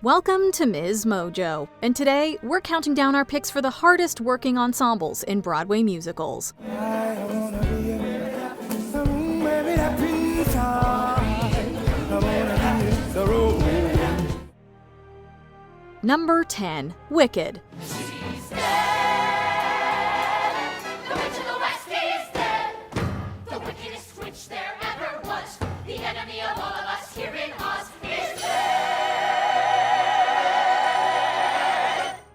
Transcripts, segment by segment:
Welcome to MsMojo, and today we're counting down our picks for the hardest working ensembles in Broadway musicals. Number 10, Wicked.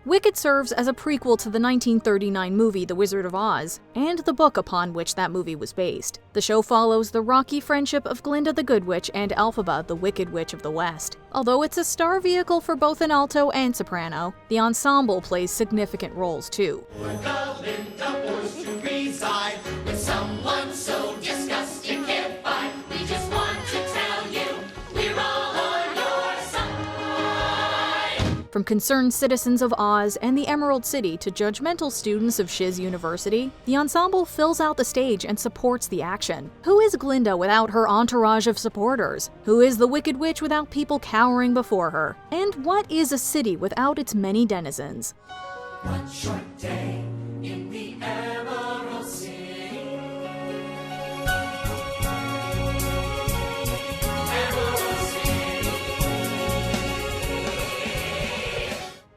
Wicked serves as a prequel to the 1939 movie The Wizard of Oz, and the book upon which that movie was based. The show follows the rocky friendship of Glinda the Good Witch and Elphaba, the Wicked Witch of the West. Although it's a star vehicle for both an alto and soprano, the ensemble plays significant roles too. From concerned citizens of Oz and the Emerald City to judgmental students of Shiz University, the ensemble fills out the stage and supports the action. Who is Glinda without her entourage of supporters? Who is the Wicked Witch without people cowering before her? And what is a city without its many denizens? One short day in the Emerald City.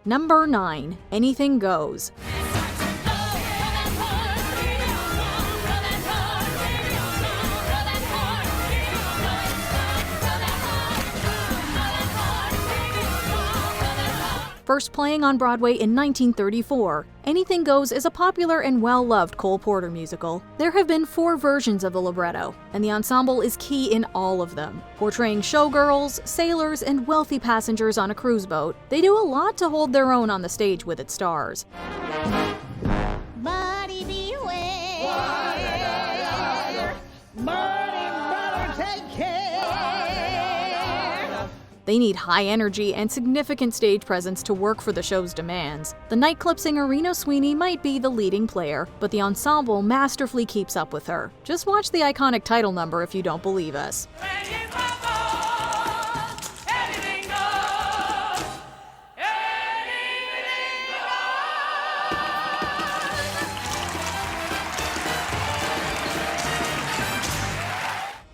Number 9, Anything Goes. First playing on Broadway in 1934, Anything Goes is a popular and well-loved Cole Porter musical. There have been 4 versions of the libretto, and the ensemble is key in all of them. Portraying showgirls, sailors, and wealthy passengers on a cruise boat, they do a lot to hold their own on the stage with its stars. Buddy, beware. Buddy, better take care. They need high energy and significant stage presence to work for the show's demands. The nightclub singer Reno Sweeney might be the leading player, but the ensemble masterfully keeps up with her. Just watch the iconic title number if you don't believe us.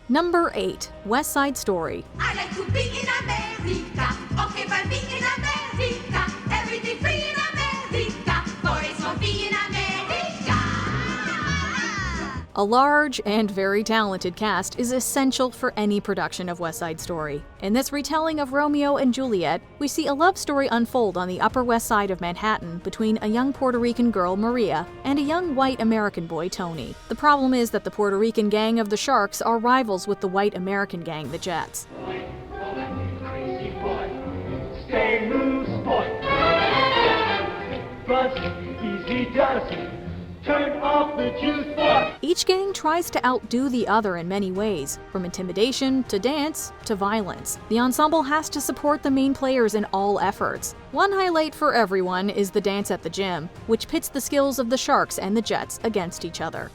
Number 8, West Side Story. I like to be in America, okay, but be in America, everything free in America, boys won't be in America. A large and very talented cast is essential for any production of West Side Story. In this retelling of Romeo and Juliet, we see a love story unfold on the Upper West Side of Manhattan between a young Puerto Rican girl, Maria, and a young white American boy, Tony. The problem is that the Puerto Rican gang of the Sharks are rivals with the white American gang, the Jets. Crazy boy, stay loose, boy. But easy does it. Turn off the juice, boy. Each gang tries to outdo the other in many ways, from intimidation to dance to violence. The ensemble has to support the main players in all efforts. One highlight for everyone is the dance at the gym, which pits the skills of the Sharks and the Jets against each other.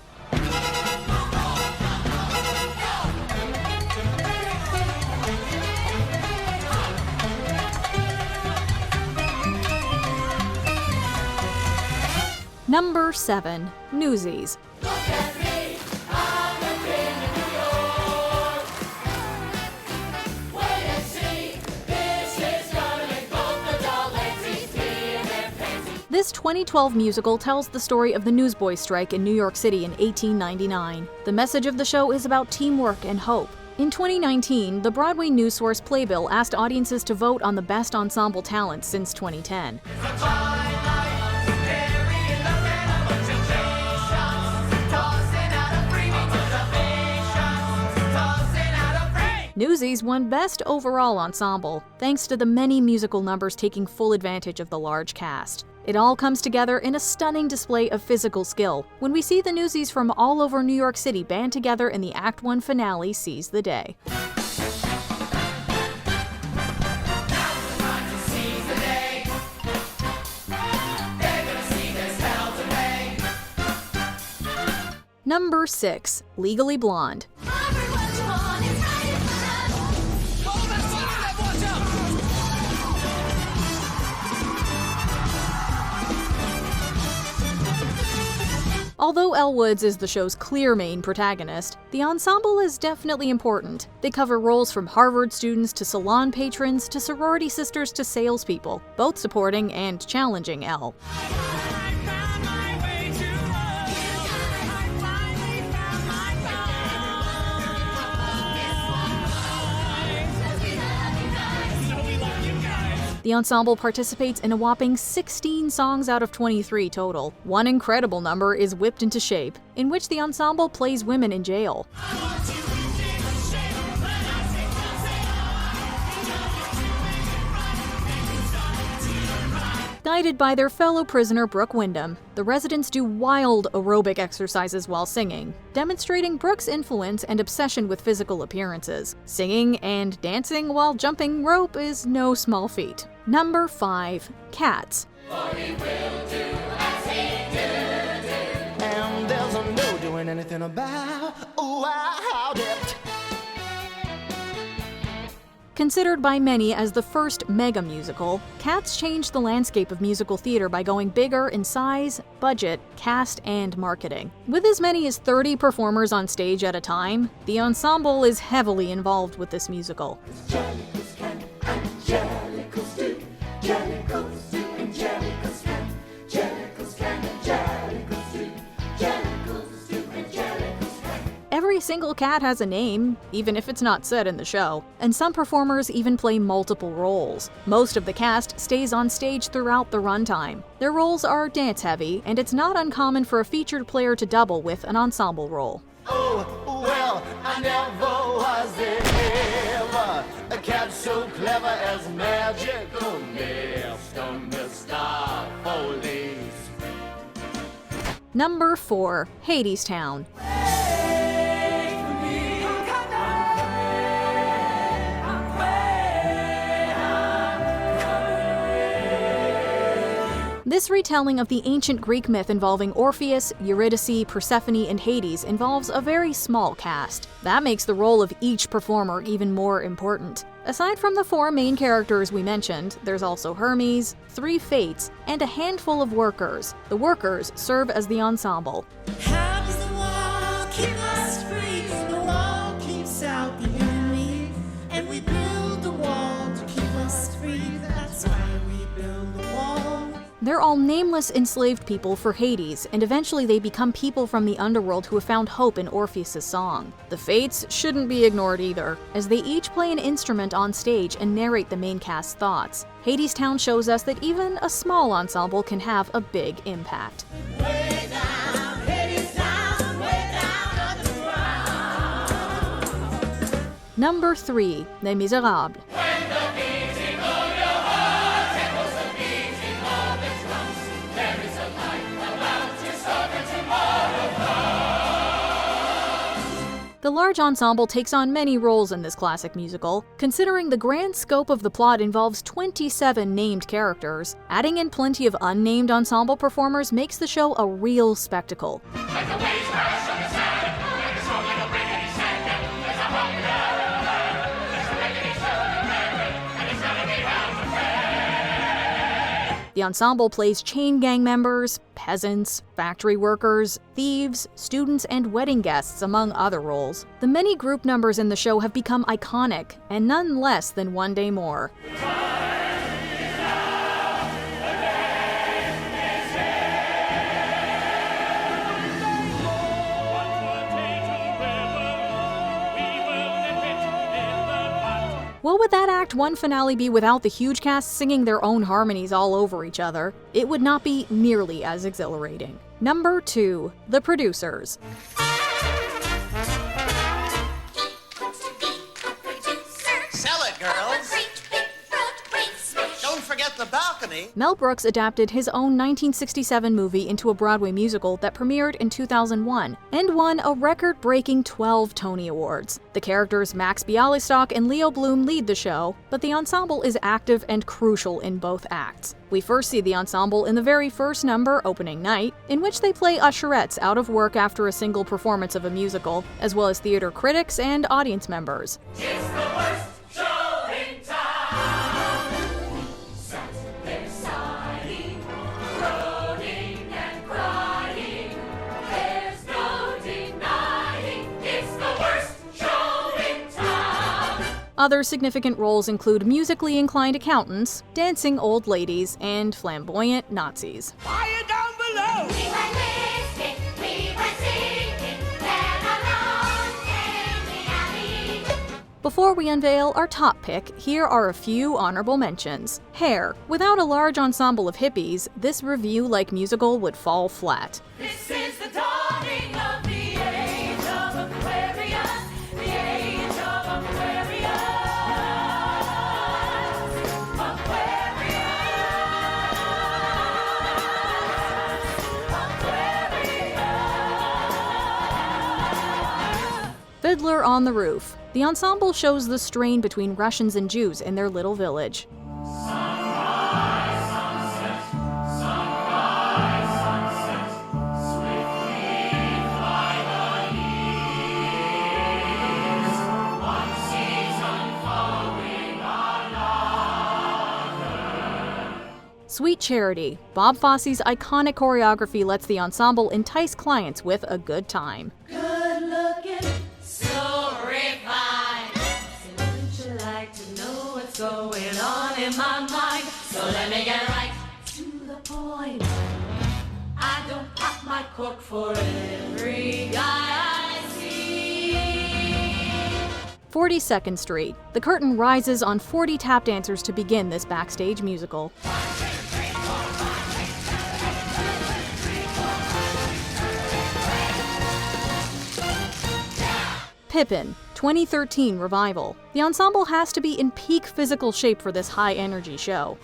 Number 7, Newsies. Look at me, I'm the king of New York. Wait and see, this is gonna make both the doll lazy pee in their pants. This 2012 musical tells the story of the Newsboys' strike in New York City in 1899. The message of the show is about teamwork and hope. In 2019, the Broadway News Source Playbill asked audiences to vote on the best ensemble talent since 2010. Newsies won Best Overall Ensemble, thanks to the many musical numbers taking full advantage of the large cast. It all comes together in a stunning display of physical skill when we see the Newsies from all over New York City band together in the Act 1 finale Seize the Day. Number 6, Legally Blonde. Although Elle Woods is the show's clear main protagonist, the ensemble is definitely important. They cover roles from Harvard students to salon patrons to sorority sisters to salespeople, both supporting and challenging Elle. The ensemble participates in a whopping 16 songs out of 23 total. One incredible number is Whipped into Shape, in which the ensemble plays women in jail. Guided by their fellow prisoner Brooke Wyndham, the residents do wild aerobic exercises while singing, demonstrating Brooke's influence and obsession with physical appearances. Singing and dancing while jumping rope is no small feat. Number 5. Cats. And there's no doing anything about how it. Considered by many as the first mega musical, Cats changed the landscape of musical theater by going bigger in size, budget, cast, and marketing. With as many as 30 performers on stage at a time, the ensemble is heavily involved with this musical. Every single cat has a name, even if it's not said in the show, and some performers even play multiple roles. Most of the cast stays on stage throughout the runtime. Their roles are dance-heavy, and it's not uncommon for a featured player to double with an ensemble role. Oh, well, I never was ever a cat so clever as magical Mr. Foley's. Number 4. Hadestown. This retelling of the ancient Greek myth involving Orpheus, Eurydice, Persephone, and Hades involves a very small cast. That makes the role of each performer even more important. Aside from the 4 main characters we mentioned, there's also Hermes, 3 Fates, and a handful of workers. The workers serve as the ensemble. How does the wall keep us free? The wall keeps out the enemy, and we build the wall to keep us free. That's why we build the wall. They're all nameless enslaved people for Hades, and eventually they become people from the underworld who have found hope in Orpheus' song. The Fates shouldn't be ignored either, as they each play an instrument on stage and narrate the main cast's thoughts. Hadestown shows us that even a small ensemble can have a big impact. Way down, Hades down, way down underground. Number 3. Les Misérables. The large ensemble takes on many roles in this classic musical. Considering the grand scope of the plot involves 27 named characters, adding in plenty of unnamed ensemble performers makes the show a real spectacle. The ensemble plays chain gang members, peasants, factory workers, thieves, students, and wedding guests, among other roles. The many group numbers in the show have become iconic, and none less than One Day More. What would that Act 1 finale be without the huge cast singing their own harmonies all over each other? It would not be nearly as exhilarating. Number 2. The Producers. Sell it, girls. Don't forget the balcony. Mel Brooks adapted his own 1967 movie into a Broadway musical that premiered in 2001 and won a record-breaking 12 Tony Awards. The characters Max Bialystock and Leo Bloom lead the show, but the ensemble is active and crucial in both acts. We first see the ensemble in the very first number, opening night, in which they play usherettes out of work after a single performance of a musical, as well as theater critics and audience members. It's the worst show in town. Sat there sighing, groaning and crying. Other significant roles include musically inclined accountants, dancing old ladies, and flamboyant Nazis. Fire down below! We went listening, we went singing, then along came the alley. Before we unveil our top pick, here are a few honorable mentions. Hair. Without a large ensemble of hippies, this revue-like musical would fall flat. This is the dawning of the age of Aquarius, the age of Aquarius. Fiddler on the Roof. The ensemble shows the strain between Russians and Jews in their little village. Sweet Charity. Bob Fosse's iconic choreography lets the ensemble entice clients with a good time. Good looking, so refined. So wouldn't you like to know what's going on in my mind? So let me get right to the point. I don't pop my cork for every guy I see. 42nd Street. The curtain rises on 40 tap dancers to begin this backstage musical. Pippin, 2013 revival. The ensemble has to be in peak physical shape for this high-energy show.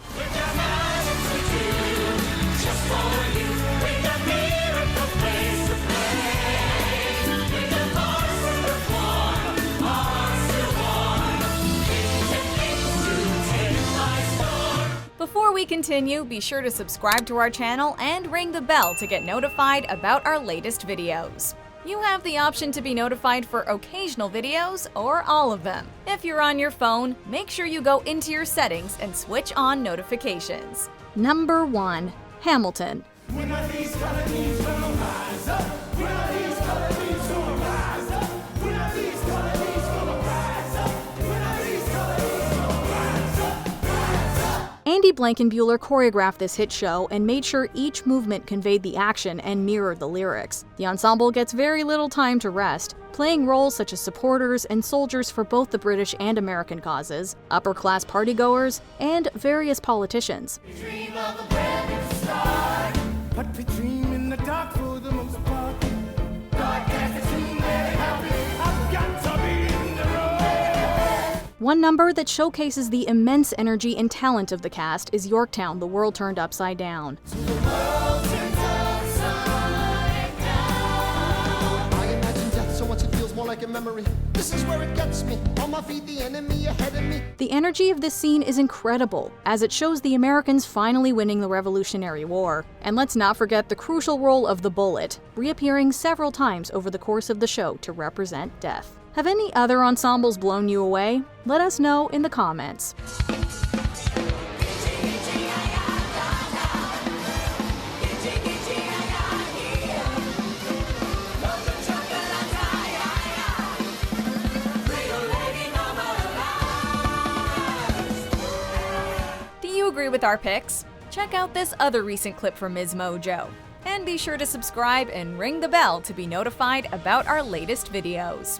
Before we continue, be sure to subscribe to our channel and ring the bell to get notified about our latest videos. You have the option to be notified for occasional videos or all of them. If you're on your phone, make sure you go into your settings and switch on notifications. Number 1. Hamilton. When are these colonies gonna rise up? When are these colonies gonna rise up? When are these colonies gonna rise up? When are these colonies gonna rise up? Rise up! Andy Blankenbuehler choreographed this hit show and made sure each movement conveyed the action and mirrored the lyrics. The ensemble gets very little time to rest, playing roles such as supporters and soldiers for both the British and American causes, upper-class partygoers, and various politicians. Dream of a brand new start. But we dream in the dark for the most part. God can't seem very happy. I've got to be in the road. One number that showcases the immense energy and talent of the cast is Yorktown, The World Turned Upside Down. The world turns upside down. I imagine death so much it feels more like a memory. This is where it gets me. On my feet, the enemy ahead of me. The energy of this scene is incredible, as it shows the Americans finally winning the Revolutionary War. And let's not forget the crucial role of the bullet, reappearing several times over the course of the show to represent death. Have any other ensembles blown you away? Let us know in the comments. Do you agree with our picks? Check out this other recent clip from MsMojo. And be sure to subscribe and ring the bell to be notified about our latest videos.